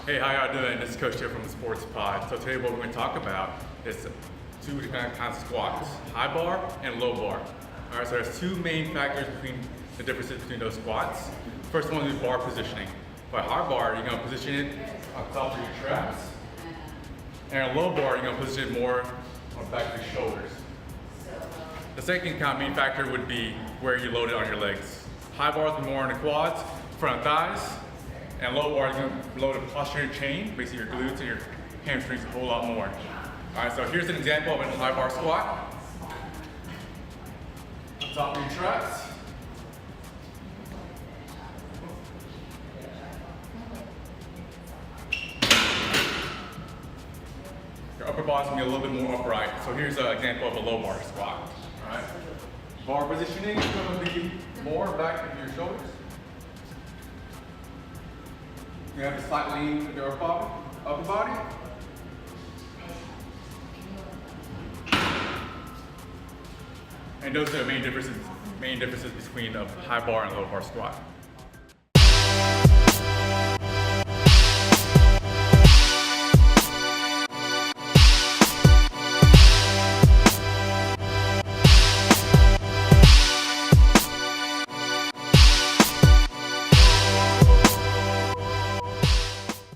Hey, how y'all doing? This is Coach here from the Sports Pod. So today what we're going to talk about is two different kinds of squats, high bar and low bar. All right, so there's two main factors between the differences between those squats. First one is bar positioning. For a high bar, you're going to position it on top of your traps. And a low bar, you're going to position it more on the back of your shoulders. The second kind of main factor would be where you load it on your legs. High bars are more on the quads, front thighs, and low bar, you're going to load a posterior chain, basically your glutes and your hamstrings a whole lot more. All right, so here's an example of a high bar squat. On top of your traps. Your upper body's going to be a little bit more upright. So here's an example of a low bar squat. All right. Bar positioning is going to be more back of your shoulders. You have a slight lean with your upper body. And those are the main differences between a high bar and low bar squat.